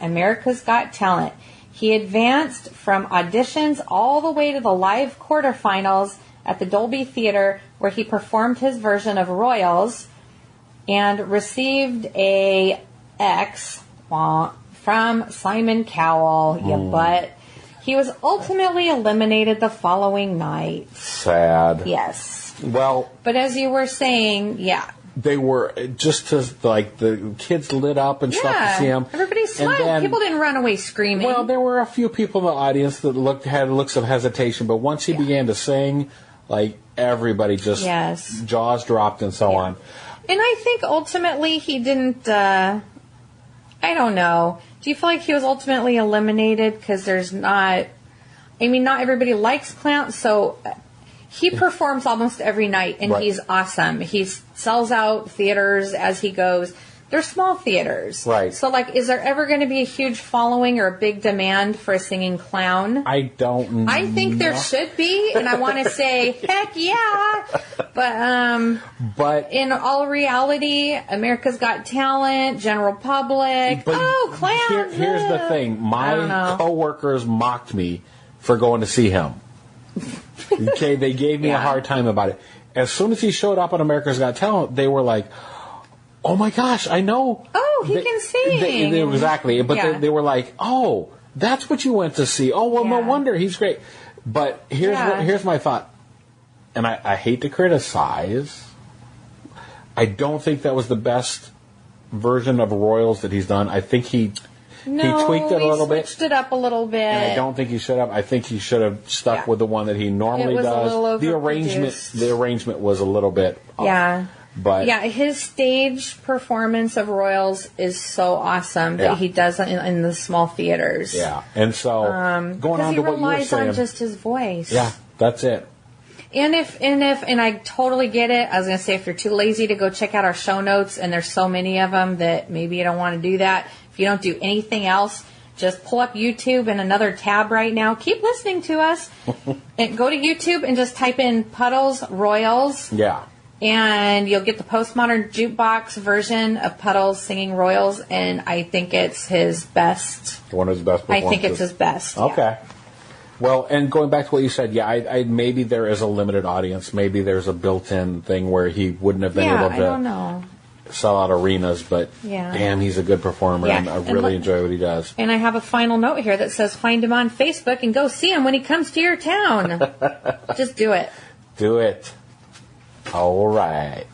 America's Got Talent. He advanced from auditions all the way to the live quarterfinals at the Dolby Theater, where he performed his version of Royals and received a X from Simon Cowell. Yeah, but he was ultimately eliminated the following night. Sad. Yes. Well, but as you were saying, they were just like the kids lit up and stuff to see him. Everybody smiled. People didn't run away screaming. Well, there were a few people in the audience that had looks of hesitation, but once he began to sing, like everybody just jaws dropped and so on. And I think ultimately he didn't. I don't know. Do you feel like he was ultimately eliminated because there's not? I mean, not everybody likes Klowns, so. He performs almost every night, and he's awesome. He sells out theaters as he goes. They're small theaters. Right. So, like, is there ever going to be a huge following or a big demand for a singing clown? I don't know. I think there should be, and I want to say, heck yeah. But in all reality, America's Got Talent, general public, clowns. Here's the thing. My coworkers mocked me for going to see him. Okay, they gave me a hard time about it. As soon as he showed up on America's Got Talent, they were like, "Oh my gosh, I know." Oh, he can sing. Exactly, but they were like, "Oh, that's what you went to see." Oh, well, no wonder, he's great. But here's my thought, and I hate to criticize. I don't think that was the best version of Royals that he's done. I think he tweaked it a little bit. He switched it up a little bit. And I don't think he should have. I think he should have stuck with the one that he normally does. A little the arrangement was a little bit off. But his stage performance of Royals is so awesome that he does it in the small theaters. Yeah. And so going on to what you were saying. Because he relies on just his voice. Yeah, that's it. And I totally get it. I was going to say, if you're too lazy to go check out our show notes, and there's so many of them that maybe you don't want to do that. If you don't do anything else, just pull up YouTube in another tab right now. Keep listening to us. And go to YouTube and just type in Puddles Royals. Yeah. And you'll get the Postmodern Jukebox version of Puddles singing Royals. And I think it's his best. One of his best performances. I think it's his best. Okay. Yeah. Well, and going back to what you said, I maybe there is a limited audience. Maybe there's a built-in thing where he wouldn't have been able to. I don't know. Sell out arenas, but damn, he's a good performer, and I really enjoy what he does. And I have a final note here that says, find him on Facebook and go see him when he comes to your town. Just do it. Do it. All right.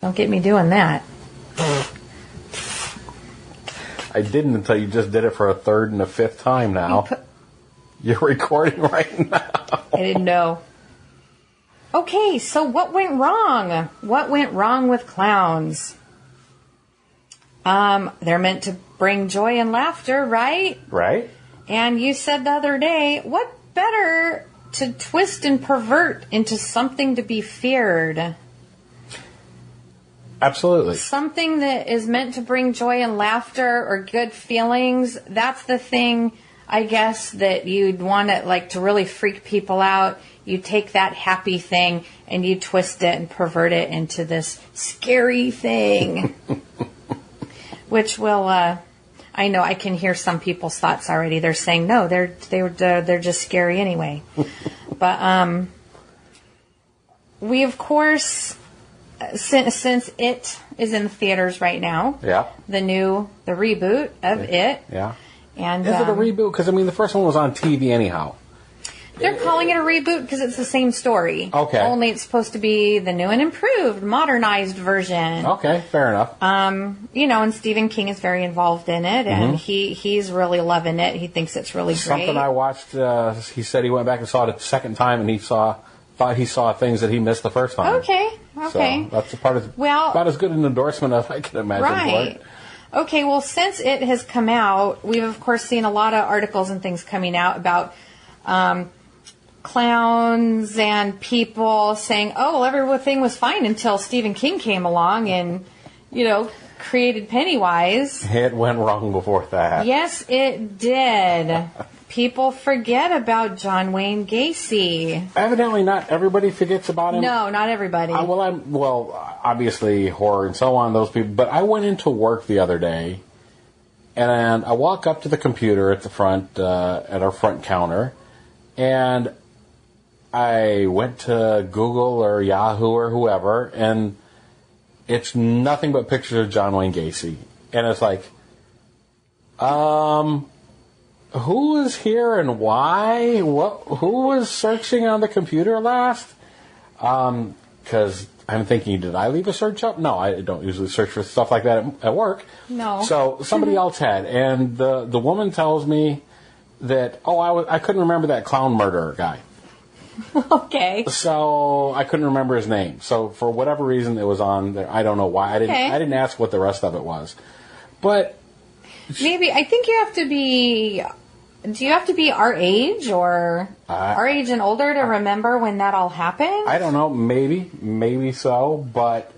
Don't get me doing that. I didn't until you just did it for a third and a fifth time now. You're recording right now. I didn't know. Okay, so what went wrong? What went wrong with Klowns? They're meant to bring joy and laughter, right? Right. And you said the other day, what better to twist and pervert into something to be feared? Absolutely. Something that is meant to bring joy and laughter or good feelings, that's the thing, I guess, that you'd want to really freak people out. You take that happy thing and you twist it and pervert it into this scary thing. Which will, I know I can hear some people's thoughts already. They're saying, no, they're just scary anyway. But we, of course... Since it is in the theaters right now, the reboot of it. Yeah. And is it a reboot? Because, the first one was on TV anyhow. They're calling it a reboot because it's the same story. Okay. Only it's supposed to be the new and improved, modernized version. Okay, fair enough. And Stephen King is very involved in it, and he's really loving it. He thinks it's really great. Something I watched, he said he went back and saw it a second time, and he thought he saw things that he missed the first time. Okay. So that's about as good an endorsement as I can imagine for it. Okay, well, since it has come out, we've, of course, seen a lot of articles and things coming out about clowns and people saying, oh, well, everything was fine until Stephen King came along and, created Pennywise. It went wrong before that. Yes, it did. People forget about John Wayne Gacy. Evidently, not everybody forgets about him. No, not everybody. Obviously, horror and so on, those people. But I went into work the other day, and I walk up to the computer at the front, at our front counter, and I went to Google or Yahoo or whoever, and it's nothing but pictures of John Wayne Gacy. And it's like, who is here and why? Who was searching on the computer last? Because I'm thinking, did I leave a search up? No, I don't usually search for stuff like that at work. No. So somebody else had. And the woman tells me that, I couldn't remember that clown murderer guy. Okay. So I couldn't remember his name. So for whatever reason it was on there. I don't know why. I didn't ask what the rest of it was. But maybe, I think you have to be... Do you have to be our age or our age and older to remember when that all happened? I don't know. Maybe so. But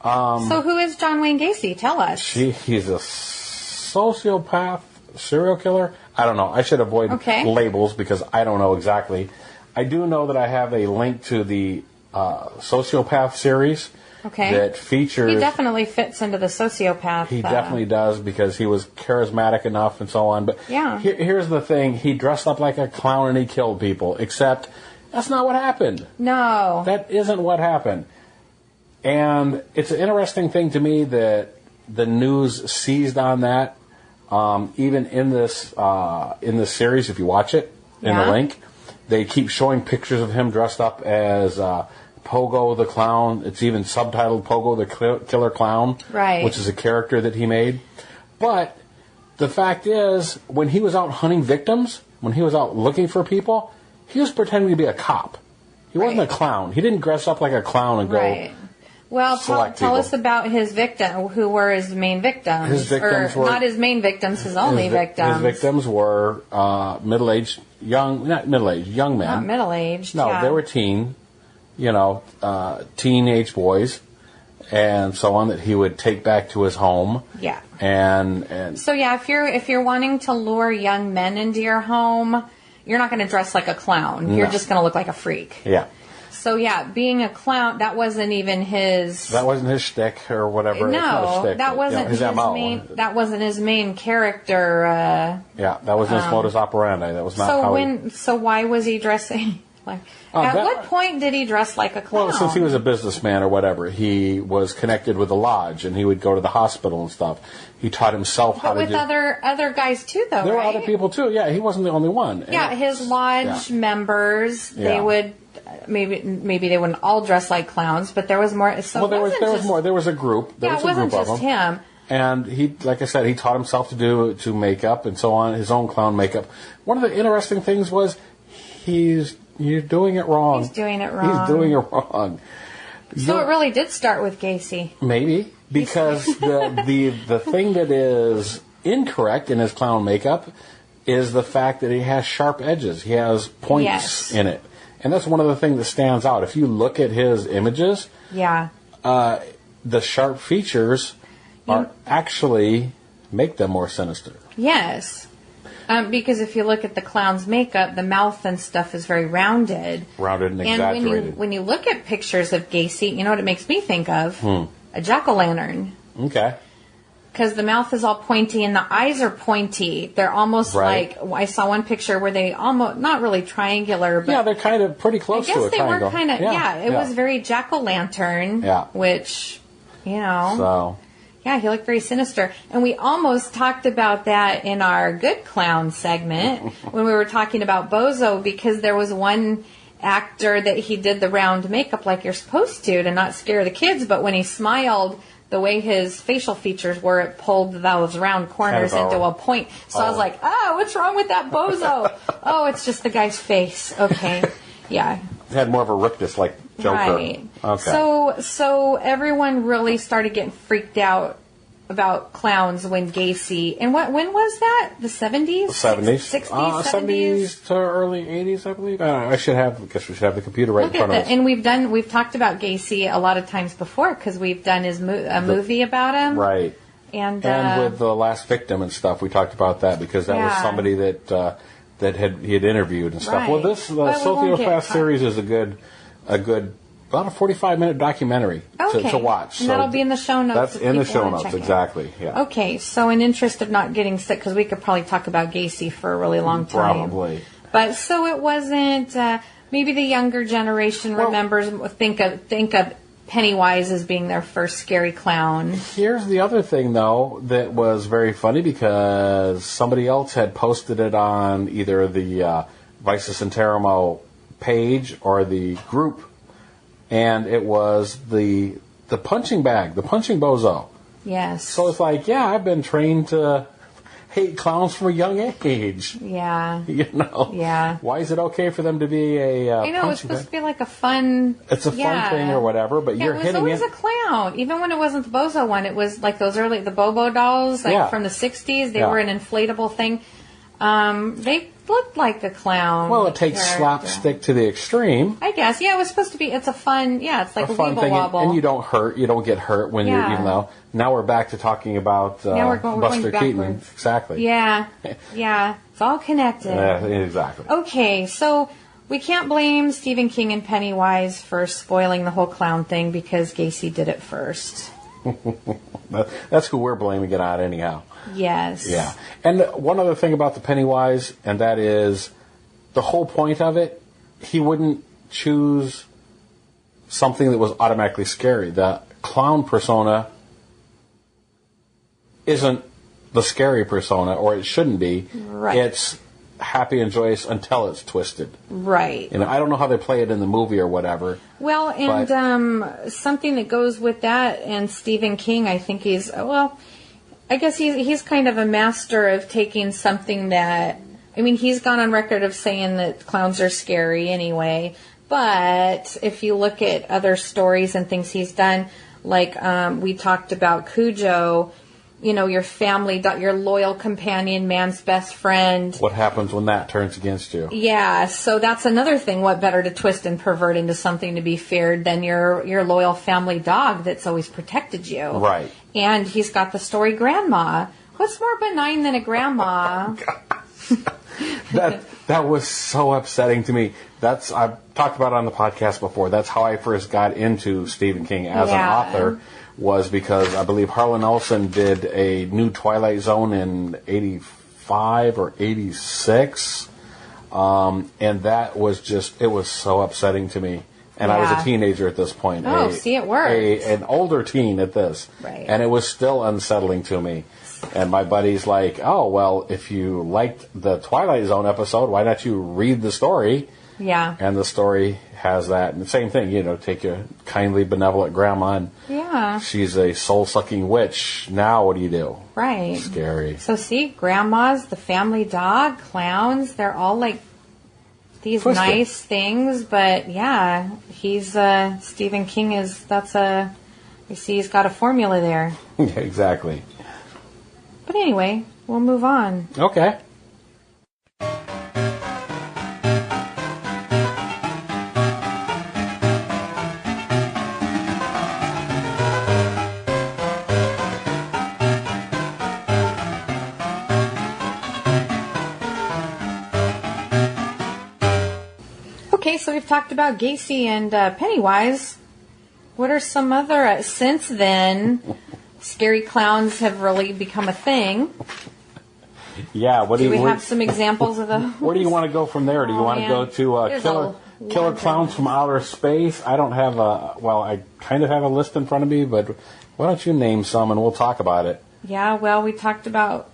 so who is John Wayne Gacy? Tell us. He's a sociopath serial killer. I don't know. I should avoid labels because I don't know exactly. I do know that I have a link to the Sociopath series. Okay. That features... He definitely fits into the sociopath. He definitely does because he was charismatic enough and so on. But here's the thing. He dressed up like a clown and he killed people. Except that's not what happened. No. That isn't what happened. And it's an interesting thing to me that the news seized on that. Even in this series, if you watch it, in the link, they keep showing pictures of him dressed up as... Pogo the Clown. It's even subtitled Pogo the Killer Clown, right? Which is a character that he made. But the fact is, when he was out hunting victims, when he was out looking for people, he was pretending to be a cop. He wasn't a clown. He didn't dress up like a clown and go. Right. Well, tell us about his victim. Who were his main victims? His victims were not his main victims. His only victims. His victims were middle-aged, young men. Not middle-aged. No, they were teen. Teenage boys and so on that he would take back to his home. Yeah. And so if you're wanting to lure young men into your home, you're not going to dress like a clown. No. You're just going to look like a freak. Yeah. So being a clown, that wasn't even his. That wasn't his shtick or whatever. No, that wasn't his main. That wasn't his main character. That wasn't his modus operandi. That was not how. So why was he dressing? What point did he dress like a clown? Well, since he was a businessman or whatever, he was connected with the lodge, and he would go to the hospital and stuff. He taught himself how to do... But with other guys, too, though, There right? were other people, too. Yeah, he wasn't the only one. Yeah, his lodge members, they would... Maybe they wouldn't all dress like clowns, but there was more... So there was more. There was a group. There was a wasn't group of just them. him. And he, like I said, he taught himself to makeup and so on, his own clown makeup. One of the interesting things was you're doing it wrong. He's doing it wrong. He's doing it wrong. So it really did start with Gacy. Maybe. Because the thing that is incorrect in his clown makeup is the fact that he has sharp edges. He has points in it. And that's one of the things that stands out. If you look at his images, the sharp features are actually make them more sinister. Yes. Because if you look at the clown's makeup, the mouth and stuff is very rounded. Rounded and exaggerated. And when you look at pictures of Gacy, you know what it makes me think of? A jack-o'-lantern. Okay. Because the mouth is all pointy and the eyes are pointy. They're almost like, I saw one picture where they almost, not really triangular, but... they're kind of pretty close to a triangle. I guess they were kind of, it was very jack-o'-lantern, which, So... Yeah, he looked very sinister. And we almost talked about that in our Good Clown segment when we were talking about Bozo, because there was one actor that he did the round makeup like you're supposed to not scare the kids, but when he smiled, the way his facial features were, it pulled those round corners into a point. So I was like, what's wrong with that Bozo? It's just the guy's face. Okay. Yeah. It had more of a rictus like Joker. Right. Okay. So everyone really started getting freaked out about Klowns when Gacy, and when was that? The 70s? 70s. 60s, 70s to early 80s, I believe. I guess we should have the computer right in front of us. And we've talked about Gacy a lot of times before because we've done a movie about him. Right. And with The Last Victim and stuff, we talked about that because that was somebody that he had interviewed and stuff. Right. Well, the Sociopath Series is a good about a 45-minute documentary to watch. And that'll be in the show notes. That's in the show notes, exactly. Yeah. Okay, so in interest of not getting sick, because we could probably talk about Gacy for a really long time. Probably. But so it wasn't. Maybe the younger generation remembers think of Pennywise as being their first scary clown. Here's the other thing, though, that was very funny because somebody else had posted it on either the Vicis Interimo page or the group, and it was the punching bag, the punching bozo. Yes. So it's like, yeah, I've been trained to hate clowns from a young age. Yeah. You know? Yeah. Why is it okay for them to be a it's supposed to be like a fun... It's a fun thing or whatever, but you're hitting it. It was always a clown. Even when it wasn't the Bozo one, it was like those early... The Bobo dolls, from the 60s. They were an inflatable thing. They looked like a clown. Well, it takes slapstick to the extreme. I guess. Yeah, it was supposed to be... It's a fun... Yeah, it's like a fun thing. wobble. And you don't get hurt when you're... Even though... Now we're back to talking about we're Buster going Keaton. Exactly. Yeah. Yeah. It's all connected. Yeah, exactly. Okay, so we can't blame Stephen King and Pennywise for spoiling the whole clown thing because Gacy did it first. That's who we're blaming it on anyhow. Yes. Yeah. And one other thing about the Pennywise, and that is the whole point of it, he wouldn't choose something that was automatically scary. The clown persona isn't the scary persona, or it shouldn't be. Right. It's happy and joyous until it's twisted. Right. I don't know how they play it in the movie or whatever. Well, and something that goes with that, and Stephen King, I think I guess he's kind of a master of taking something that, he's gone on record of saying that clowns are scary anyway, but if you look at other stories and things he's done, like we talked about Cujo, your family, your loyal companion, man's best friend. What happens when that turns against you? Yeah, so that's another thing. What better to twist and pervert into something to be feared than your loyal family dog that's always protected you? Right. And he's got the story Grandma. What's more benign than a grandma? That was so upsetting to me. I've talked about it on the podcast before. That's how I first got into Stephen King as an author. Was because I believe Harlan Ellison did a new Twilight Zone in 85 or 86. And that was it was so upsetting to me. And I was a teenager at this point. It worked. An older teen at this. Right. And it was still unsettling to me. And my buddy's like, oh, well, if you liked the Twilight Zone episode, why don't you read the story? Yeah. And the story has that. And the same thing, take your kindly, benevolent grandma and she's a soul-sucking witch. Now what do you do? Right. Scary. So see, grandmas, the family dog, clowns, they're all like these Twisted. Nice things. But yeah, he's, Stephen King you see he's got a formula there. Yeah, exactly. But anyway, we'll move on. Okay. Okay, so we've talked about Gacy and Pennywise. What are some other... since then, scary clowns have really become a thing. Yeah, do we have some examples of those? Where do you want to go from there? Do you want to go to Killer Clowns from Outer Space? I don't have I kind of have a list in front of me, but why don't you name some and we'll talk about it? Yeah, well, we talked about,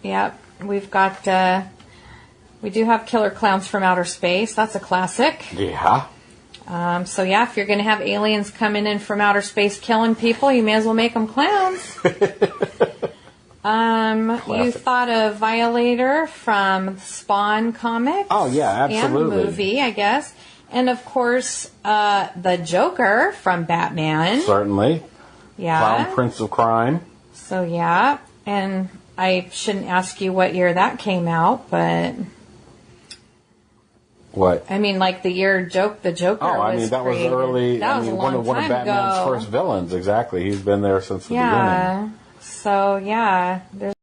we've got... we do have Killer Clowns from Outer Space. That's a classic. Yeah. So, if you're going to have aliens coming in from outer space killing people, you may as well make them clowns. You thought of Violator from Spawn comics. Oh, yeah, absolutely. And movie, I guess. And, of course, the Joker from Batman. Certainly. Yeah. Clown Prince of Crime. So, yeah. And I shouldn't ask you what year that came out, but... What? I mean, like the year the Joker Oh, I mean, that was early. That was a long one of time Batman's ago. first villains, exactly. He's been there since the beginning. So, yeah. There's